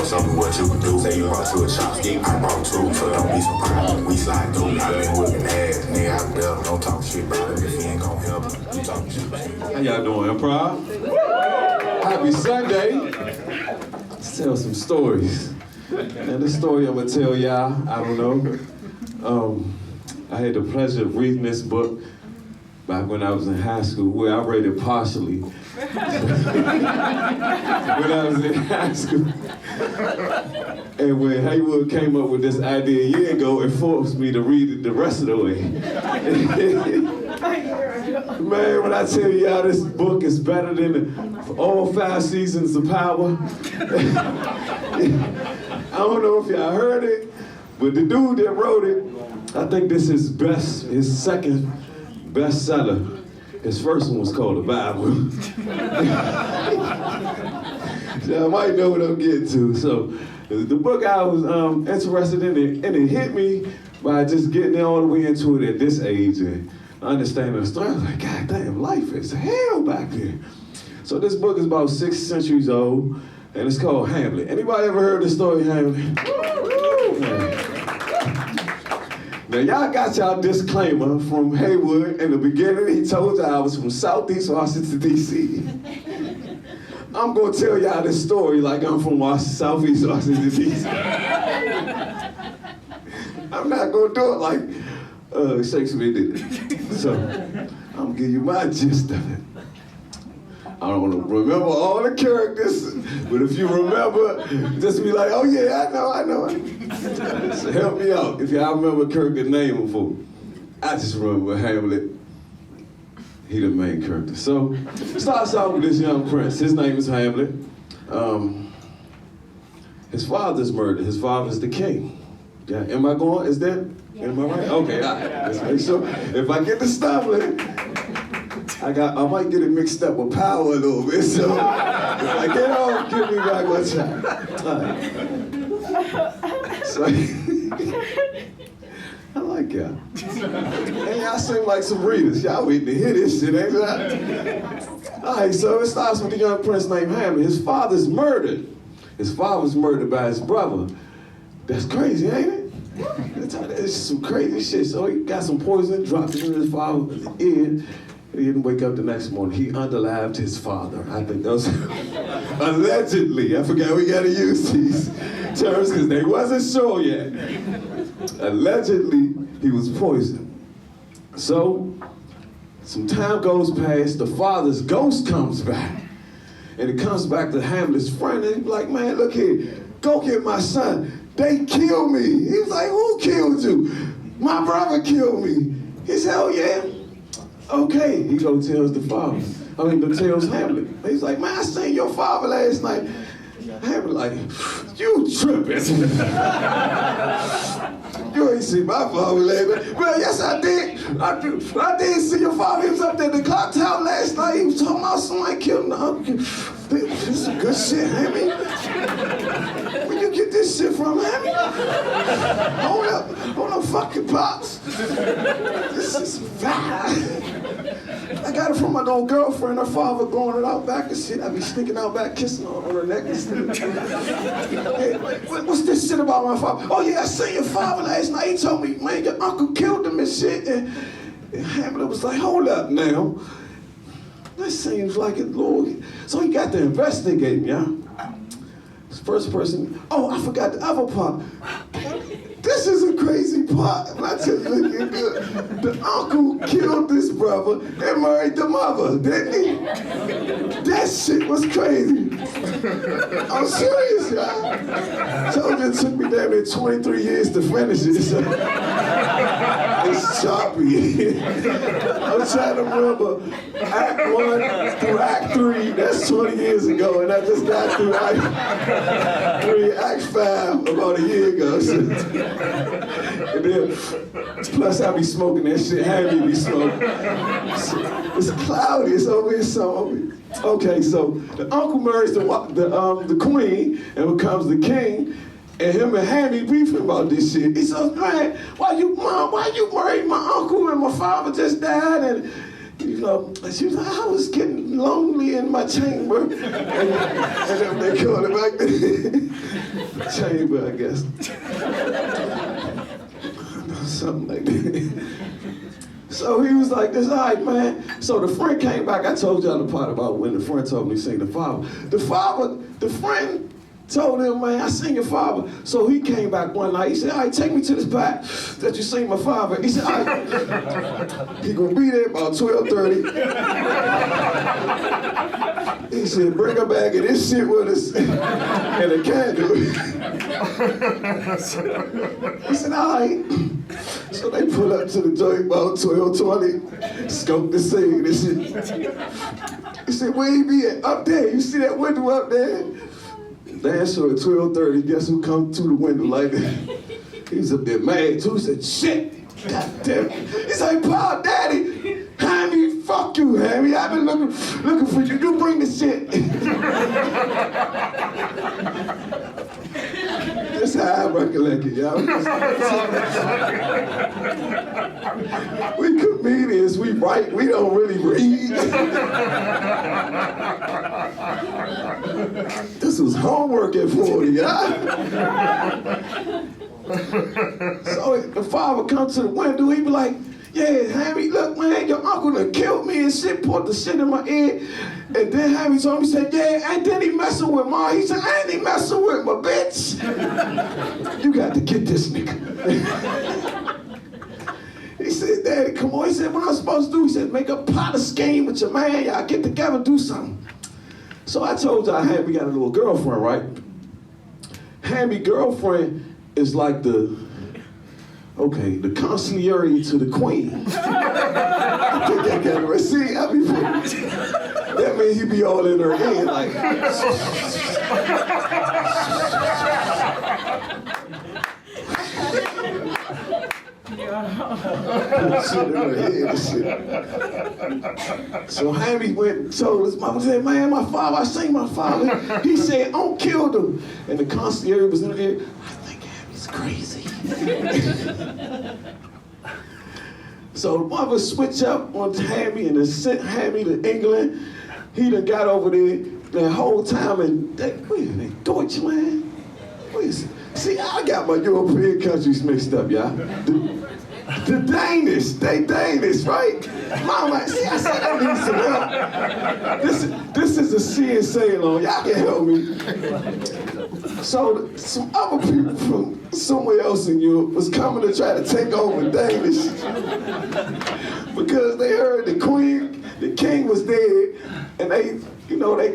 show me what you can do. Say you brought you a chopstick, I brought two, so don't be surprised. We slide through, I been whipping ass, nigga out there. Don't talk shit about it if you ain't gon' help. You talking shit about it. How y'all doing, improv? Happy Sunday. Let's tell some stories. And this story I'm gonna tell y'all, I don't know. I had the pleasure of reading this book back when I was in high school. Well, I read it partially. When I was in high school. And when Haywood came up with this idea a year ago, it forced me to read it the rest of the way. Man, when I tell y'all this book is better than all 5 seasons of Power. I don't know if y'all heard it, but the dude that wrote it, I think this is his second bestseller. His first one was called The Bible. So I might know what I'm getting to. So the book I was interested in, and it hit me by just getting all the way into it at this age and understanding the story. I was like, God damn, life is hell back there. So this book is about 6 centuries old, and it's called Hamlet. Anybody ever heard the story Hamlet? Now y'all got y'all disclaimer from Haywood in the beginning. He told y'all I was from Southeast Washington, D.C. I'm gonna tell y'all this story like I'm from Southeast Washington, D.C. I'm not gonna do it like Shakespeare did it. So I'm gonna give you my gist of it. I don't remember all the characters, but if you remember, just be like, oh yeah, I know. So help me out if y'all remember a character name before. I just remember Hamlet. He the main character. So it starts out with this young prince. His name is Hamlet. His father's murdered. His father's the king. Yeah, am I going? Is that? Am I right? Okay, all right. Let's make sure. If I get to stumbling, I might get it mixed up with Power a little bit. So if I get off, give me back one time. All right. So I like y'all. And y'all seem like some readers. Y'all waiting to hear this shit, ain't y'all? All right, so it starts with a young prince named Hamlet. His father's murdered. His father was murdered by his brother. That's crazy, ain't it? It's some crazy shit. So he got some poison, dropped it in his father's ear. He didn't wake up the next morning. He underlived his father. I think those allegedly. I forgot we gotta use these terms because they wasn't sure yet. Allegedly, he was poisoned. So, some time goes past, the father's ghost comes back. And it comes back to Hamlet's friend, and he's like, man, look here, go get my son. They killed me. He was like, who killed you? My brother killed me. He said, oh yeah? Okay, he goes tells the father. Tells Hamlet. He's like, man, I seen your father last night. Hamlet like, you tripping. You ain't see my father last night. Well, yes, I did. I did see your father. He was up there at the clock tower last night. He was talking about somebody killed him. This is good shit, Hammy. Where you get this shit from, Hammy? Hold up, fucking pops. This is fine. I got it from my old girlfriend. Her father growing it out back and shit. I be sneaking out back, kissing her on her neck and stuff. Hey, what's this shit about my father? Oh yeah, I seen your father last night. He told me, man, your uncle killed him and shit. And Hamlet was like, hold up now. This seems like it, Lord. So he got to investigate, yeah. First person. Oh, I forgot the other part. This is a crazy part. I tell you, looking good. The uncle killed this brother and married the mother, didn't he? That shit was crazy. I'm serious, y'all. Told you it took me damn near 23 years to finish it. So it's choppy. I'm trying to remember Act 1 through Act 3. That's 20 years ago, and I just got through Act 3, Act 5 about a year ago. So. And then, plus I be smoking that shit, Hammy be smoking. It's cloudy, it's over here, so. Okay, so the uncle marries the queen and becomes the king, and him and Hammy beefing about this shit. He says, man, why you married my uncle and my father just died? And you know, she was like, I was getting lonely in my chamber. And then they called it back then. chamber, I guess. Something like that. So he was like this, all right, man. So the friend came back. I told y'all the part about when the friend told me to sing the father. The friend told him, man, I sing your father. So he came back one night. He said, all right, take me to this spot that you sing my father. He said, all right. He gonna be there about 12:30. He said, bring a bag of this shit with us and a candle. He said, all right. So they pull up to the joint about 12:20, scope the scene and shit. He said, where he be at? Up there. You see that window up there? Damn sure at 12:30, guess who come through the window like that? He was up there mad too. He said, shit. God damn it. He said, Paul, Daddy, Hammy, fuck you, Hammy. I've been looking for you. You bring the shit. That's how I recollect it, y'all. We comedians, we write, we don't really read. This was homework at 40, y'all. So the father comes to the window, he be like, yeah, Hammy, look, man, your uncle done killed me and shit, put the shit in my ear. And then Hammy told me, he said, yeah, and then he messing with Ma. He said, I ain't messing with my bitch. You got to get this nigga. He said, Daddy, come on. He said, what I'm supposed to do? He said, make a pot of scheme with your man. Y'all get together, do something. So I told y'all Hammy got a little girlfriend, right? Hammy girlfriend is like the consigliere to the queen. See, that means he be all in her head, like. Shit in her head and shit. So Hammy went and told his mama, said, man, my father, I seen my father. He said, don't kill him. And the consigliere was in her ear, I think Hammy's crazy. So the mother switched up on Hammy and sent Hammy to England. He done got over there the whole time and wait, Deutschland? What is it? See, I got my European countries mixed up, y'all. The Danish, they Danish, right? Mama, see, I said I need some help. This is a sea and sail on. Y'all can help me. So some other people from somewhere else in Europe was coming to try to take over Danish because they heard the king was dead, and their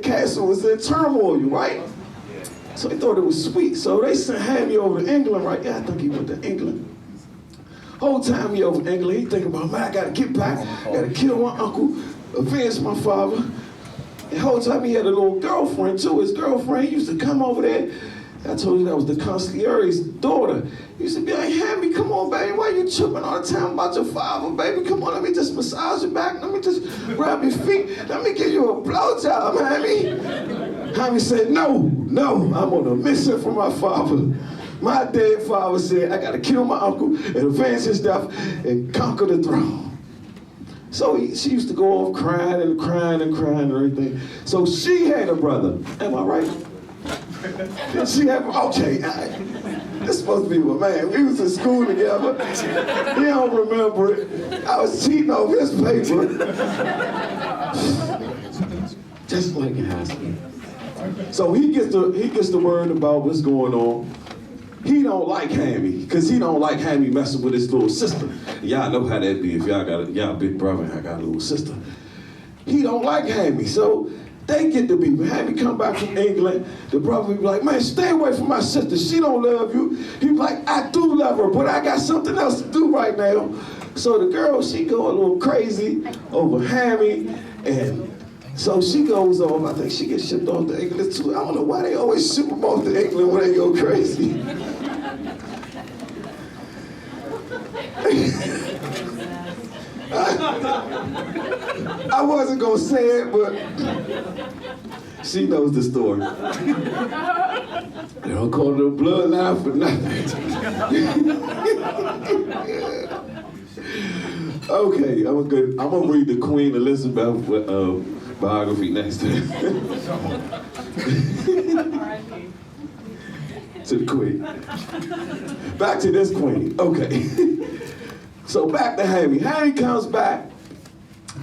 castle was in turmoil, right? So they thought it was sweet. So they sent Hammy over to England, right? Yeah, I think he went to England. Whole time he over in England, he thinking about, man, I gotta get back, gotta kill my uncle, avenge my father. And whole time he had a little girlfriend too. His girlfriend used to come over there. I told you that was the consigliere's daughter. He used to be like, Hammy, come on, baby, why you tripping all the time about your father, baby? Come on, let me just massage your back, let me just rub your feet, let me give you a blowjob, Hammy. Hammy said, no, I'm on a mission for my father. My dead father said, I gotta kill my uncle and avenge his death and conquer the throne. So she used to go off crying and everything. So she had a brother, am I right? She had, okay, this supposed to be my man. We was in school together. He don't remember it. I was cheating off his paper. Just like in high school. So he gets the word about what's going on. He don't like Hammy, because he don't like Hammy messing with his little sister. Y'all know how that be if y'all big brother and I got a little sister. He don't like Hammy, so they get to be. Hammy come back from England, the brother be like, man, stay away from my sister, she don't love you. He be like, I do love her, but I got something else to do right now. So the girl, she go a little crazy over Hammy, and so she goes off, I think she gets shipped off to England too. I don't know why they always ship them off to England when they go crazy. I wasn't gonna say it, but she knows the story. They don't call it a bloodline for nothing. Okay, I'm gonna read the Queen Elizabeth biography next time. to the queen. Back to this queen. Okay. So back to Hammy. Hammy comes back,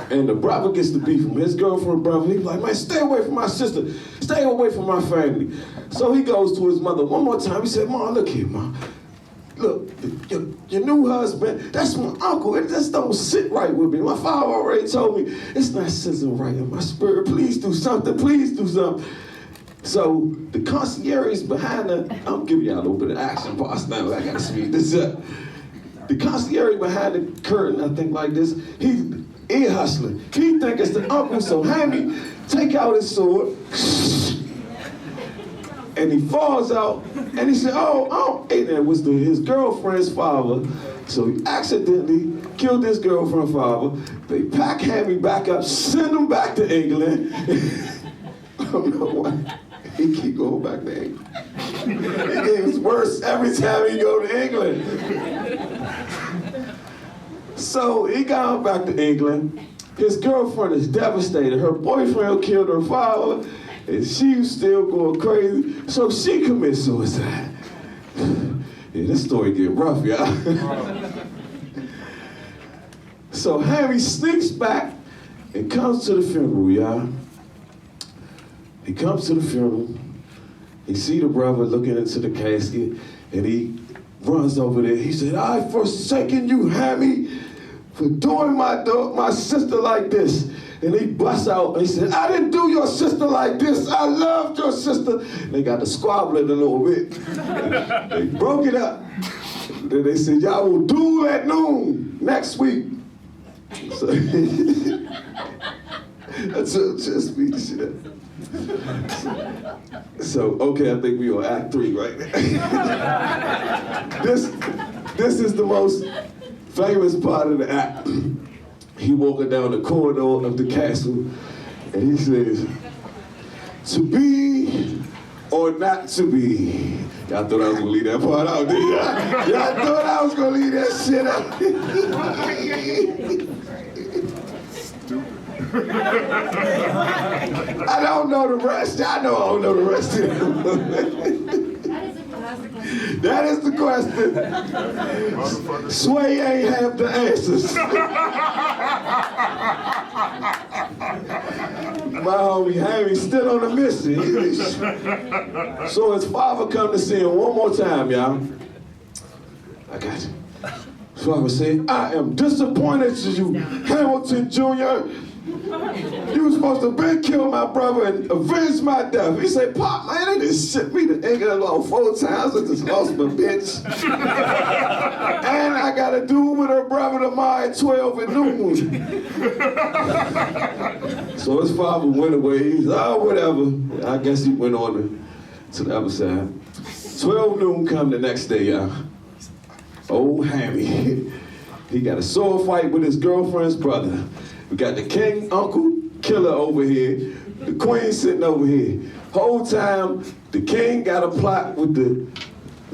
and the brother gets the beef from his girlfriend brother. He's like, man, stay away from my sister. Stay away from my family. So he goes to his mother one more time. He said, Mom, look here, Mom. Look, your new husband, that's my uncle. It just don't sit right with me. My father already told me, it's not sitting right in my spirit. Please do something. Please do something. So the concierge behind the, I'm giving y'all a little bit of action parts now. I gotta speed this up. The concierge behind the curtain, I think like this, he ear hustling. He think it's the uncle, so Hammy take out his sword, and he falls out, and he said, oh, and it was his girlfriend's father, so he accidentally killed his girlfriend's father. They pack Hammy back up, send him back to England. I don't know why. He keep going back to England. It gets worse every time he go to England. So he got back to England. His girlfriend is devastated. Her boyfriend killed her father, and she was still going crazy. So she commits suicide. Yeah, this story get rough, y'all. So Harry sneaks back and comes to the funeral, y'all. He comes to the funeral. He see the brother looking into the casket, and he runs over there. He said, I've forsaken you, Hammy, for doing my sister like this. And he busts out and he said, I didn't do your sister like this. I loved your sister. And they got to squabbling a little bit. They broke it up. Then they said, y'all will duel at noon next week. So that's just me shit up. So, okay, I think we on Act 3 right now. This is the most famous part of the act. He walking down the corridor of the castle, and he says, to be or not to be. Y'all thought I was gonna leave that part out, didn't y'all? Y'all thought I was gonna leave that shit out. I don't know the rest. I know I don't know the rest. That is the question. Sway ain't have the answers. My homie Harry's still on the mission. So his father come to see him one more time, y'all. I got you. His father said, I am disappointed in you, Hamilton Jr. You was supposed to been kill my brother and avenge my death. He said, Pop, man, they just shipped me to England about 4 times. I just lost my bitch. And I got a dude with her brother tomorrow at 12 at noon. So his father went away. He said, oh, whatever. I guess he went on to the other side. 12 noon come the next day, y'all. Old Hammy. He got a sword fight with his girlfriend's brother. We got the king, uncle, killer over here, the queen sitting over here. Whole time, the king got a plot with the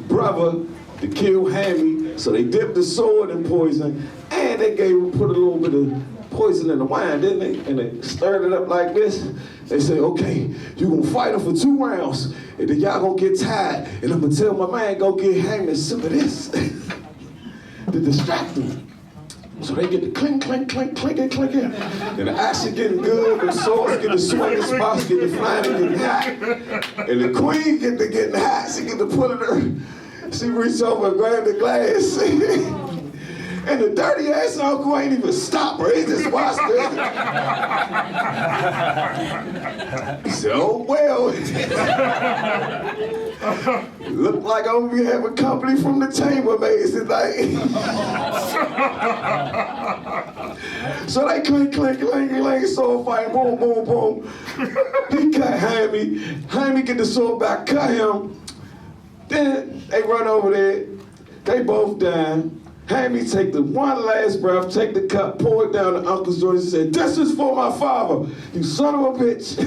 brother to kill Hammy, so they dipped the sword in poison, and they put a little bit of poison in the wine, didn't they? And they stirred it up like this. They say, okay, you gonna fight him for 2 rounds, and then y'all gonna get tired, and I'm gonna tell my man, go get Hammy some of this to distract him. So they get the clink, clink, clink, clinking, clinking. And the action getting good, the swords getting swinging, spots getting flying, and getting hot. And the queen getting hot, she get to pulling her. She reached over and grabbed the glass. And the dirty ass uncle ain't even stop her, he just watched her. He said, oh well. Look like I'm gonna be having company from the chambermaids tonight. So they clink, clink, clink, clink, sword fight, boom, boom, boom. He cut Hammy. Hammy get the sword back, cut him. Then they run over there. They both die. Hammy take the one last breath, take the cup, pour it down to Uncle George and said, this is for my father, you son of a bitch.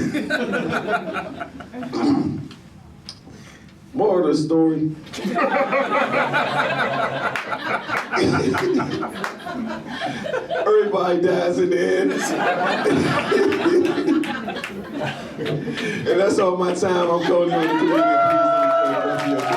More of the story. Everybody dies in the end. And that's all my time. I'm Colee Da Comedian.